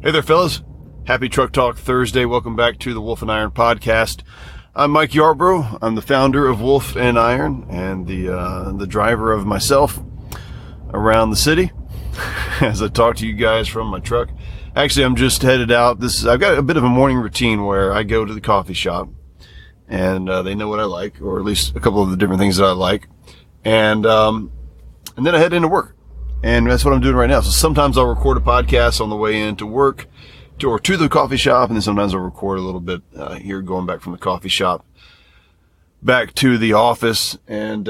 Hey there, fellas. Happy Truck Talk Thursday. Welcome back to the Wolf and Iron podcast. I'm Mike Yarbrough. I'm the founder of Wolf and Iron and the driver of myself around the city as I talk to you guys from my truck. Actually, I'm just headed out. I've got a bit of a morning routine where I go to the coffee shop and they know what I like, or at least a couple of the different things that I like. And then I head into work. And that's what I'm doing right now. So sometimes I'll record a podcast on the way into work or to the coffee shop. And then sometimes I'll record a little bit here going back from the coffee shop back to the office. And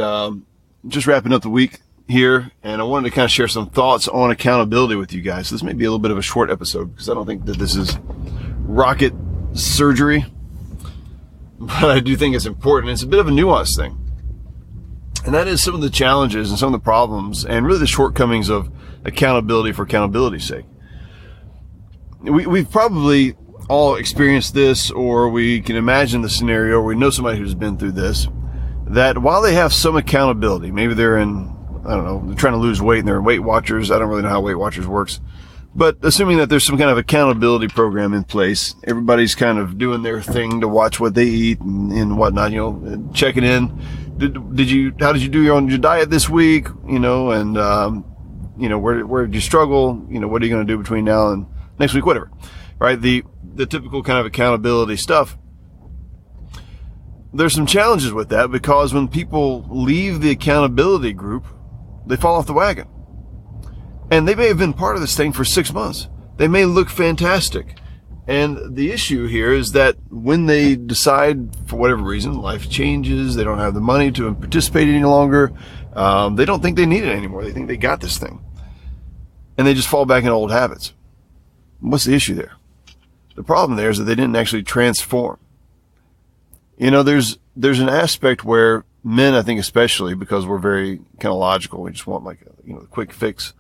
just wrapping up the week here. And I wanted to kind of share some thoughts on accountability with you guys. So this may be a little bit of a short episode because I don't think that this is rocket surgery. But I do think it's important. It's a bit of a nuanced thing. And that is some of the challenges and some of the problems and really the shortcomings of accountability for accountability's sake. We've probably all experienced this, or we can imagine the scenario, or we know somebody who's been through this, that while they have some accountability, maybe they're they're trying to lose weight and they're Weight Watchers. I don't really know how Weight Watchers works. But assuming that there's some kind of accountability program in place, everybody's kind of doing their thing to watch what they eat and whatnot, checking in. How did you do your diet this week? Where did you struggle? What are you going to do between now and next week? Whatever, right? The typical kind of accountability stuff. There's some challenges with that because when people leave the accountability group, they fall off the wagon. And they may have been part of this thing for 6 months. They may look fantastic. And the issue here is that when they decide, for whatever reason, life changes, they don't have the money to participate any longer, they don't think they need it anymore. They think they got this thing. And they just fall back in old habits. What's the issue there? The problem there is that they didn't actually transform. There's an aspect where men, I think especially, because we're very kind of logical, we just want a quick fix.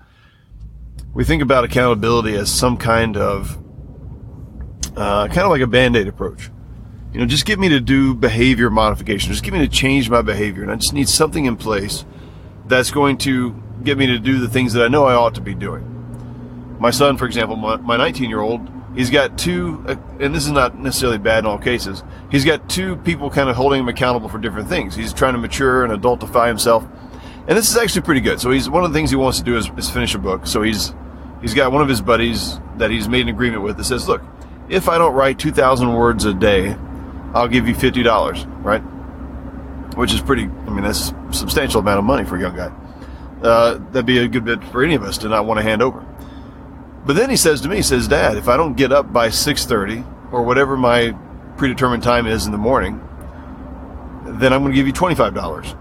We think about accountability as some kind of like a Band-Aid approach. Just get me to do behavior modification. Just get me to change my behavior. And I just need something in place that's going to get me to do the things that I know I ought to be doing. My son, for example, my 19-year-old, he's got two, and this is not necessarily bad in all cases, he's got two people kind of holding him accountable for different things. He's trying to mature and adultify himself. And this is actually pretty good. So one of the things he wants to do is finish a book. So he's got one of his buddies that he's made an agreement with that says, look, if I don't write 2,000 words a day, I'll give you $50, right? Which is that's a substantial amount of money for a young guy. That'd be a good bit for any of us to not want to hand over. But then he says to me, Dad, if I don't get up by 6:30 or whatever my predetermined time is in the morning, then I'm going to give you $25.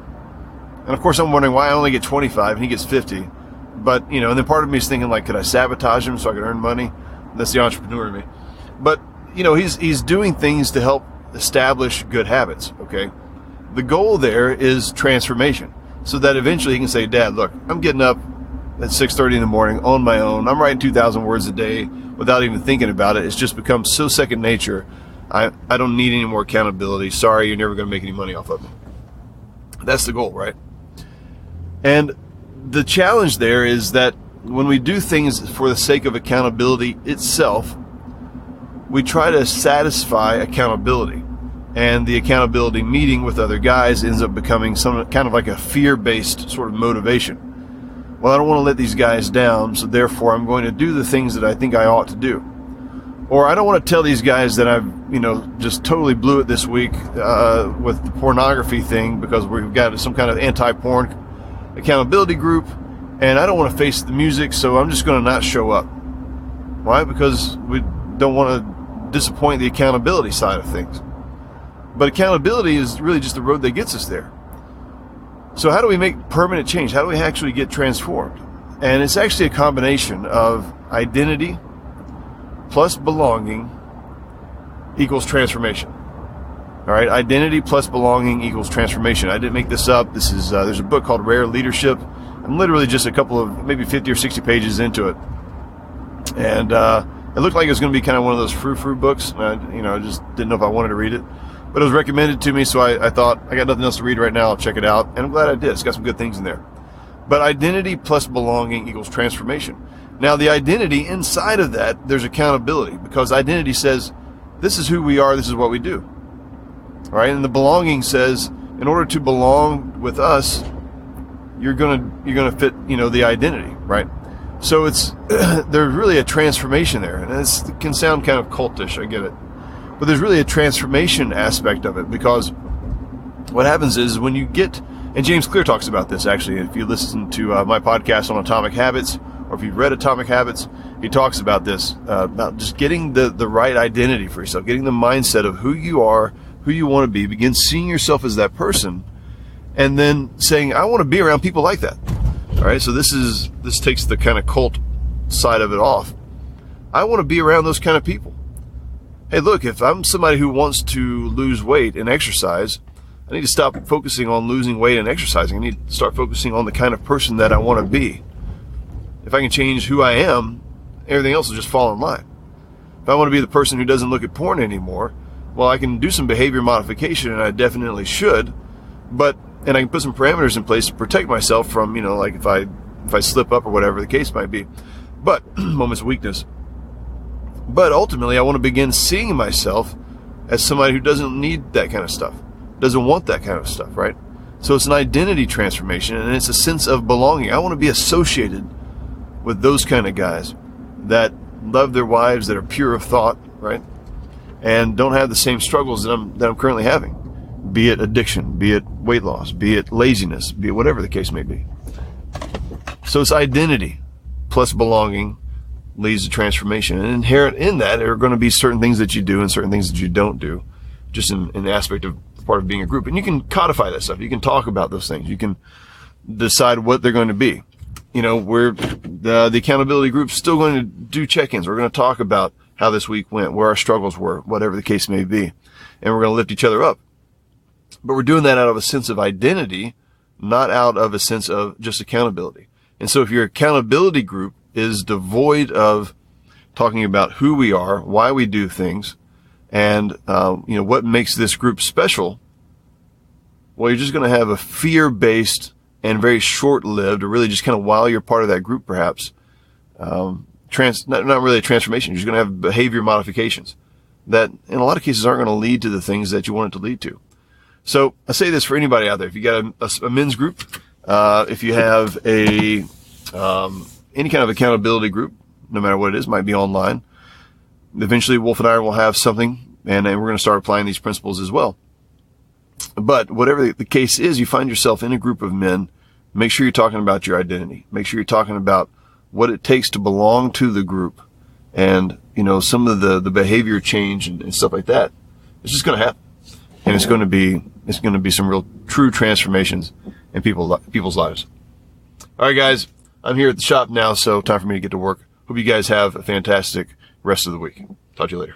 And of course I'm wondering why I only get 25 and he gets 50. But, and then part of me is thinking, could I sabotage him so I could earn money? That's the entrepreneur in me. But, he's doing things to help establish good habits, okay? The goal there is transformation so that eventually he can say, Dad, look, I'm getting up at 6:30 in the morning on my own. I'm writing 2,000 words a day without even thinking about it. It's just become so second nature. I don't need any more accountability. Sorry, you're never going to make any money off of me. That's the goal, right? And the challenge there is that when we do things for the sake of accountability itself, we try to satisfy accountability. And the accountability meeting with other guys ends up becoming some kind of like a fear-based sort of motivation. Well, I don't want to let these guys down, so therefore I'm going to do the things that I think I ought to do. Or I don't want to tell these guys that I've, just totally blew it this week with the pornography thing because we've got some kind of anti-porn accountability group, and I don't want to face the music, so I'm just going to not show up. Why? Because we don't want to disappoint the accountability side of things. But accountability is really just the road that gets us there. So how do we make permanent change? How do we actually get transformed? And it's actually a combination of identity plus belonging equals transformation. All right, identity plus belonging equals transformation. I didn't make this up. This is there's a book called Rare Leadership. I'm literally just a couple of maybe 50 or 60 pages into it, and it looked like it was going to be kind of one of those frou-frou books. I just didn't know if I wanted to read it, but it was recommended to me, so I thought I got nothing else to read right now. I'll check it out, and I'm glad I did. It's got some good things in there. But identity plus belonging equals transformation. Now, the identity inside of that, there's accountability, because identity says, this is who we are, this is what we do. All right? And the belonging says, in order to belong with us, you're gonna fit, the identity, right? So it's there's really a transformation there, and it can sound kind of cultish, I get it, but there's really a transformation aspect of it, because what happens is when you get, and James Clear talks about this actually, if you listen to my podcast on Atomic Habits, or if you've read Atomic Habits, he talks about this, about just getting the right identity for yourself, getting the mindset of who you are, who you want to be, begin seeing yourself as that person, and then saying, I want to be around people like that. All right, so this takes the kind of cult side of it off. I want to be around those kind of people. Hey, look, if I'm somebody who wants to lose weight and exercise, I need to stop focusing on losing weight and exercising. I need to start focusing on the kind of person that I want to be. If I can change who I am, everything else will just fall in line. If I want to be the person who doesn't look at porn anymore, well, I can do some behavior modification, and I definitely should, and I can put some parameters in place to protect myself from, like if I slip up or whatever the case might be, but moments of weakness. But ultimately, I want to begin seeing myself as somebody who doesn't need that kind of stuff, doesn't want that kind of stuff, right? So it's an identity transformation, and it's a sense of belonging. I want to be associated with those kind of guys that love their wives, that are pure of thought, right? And don't have the same struggles that I'm currently having, be it addiction, be it weight loss, be it laziness, be it whatever the case may be. So it's identity plus belonging leads to transformation. And inherent in that are going to be certain things that you do and certain things that you don't do, just in the aspect of part of being a group. And you can codify that stuff. You can talk about those things. You can decide what they're going to be. We're the accountability group's still going to do check-ins. We're going to talk about how this week went, where our struggles were, whatever the case may be. And we're going to lift each other up. But we're doing that out of a sense of identity, not out of a sense of just accountability. And so if your accountability group is devoid of talking about who we are, why we do things, and what makes this group special, well, you're just going to have a fear-based and very short-lived, or really just kind of while you're part of that group, perhaps, not really a transformation. You're just going to have behavior modifications that, in a lot of cases, aren't going to lead to the things that you want it to lead to. So I say this for anybody out there. If you got a men's group, if you have any kind of accountability group, no matter what it is, might be online. Eventually, Wolf and I will have something, and we're going to start applying these principles as well. But whatever the case is, you find yourself in a group of men, make sure you're talking about your identity. Make sure you're talking about what it takes to belong to the group, and some of the behavior change and stuff like that. It's just going to happen, and it's going to be some real true transformations in people's lives. All right, guys, I'm here at the shop now, so time for me to get to work. Hope you guys have a fantastic rest of the week. Talk to you later.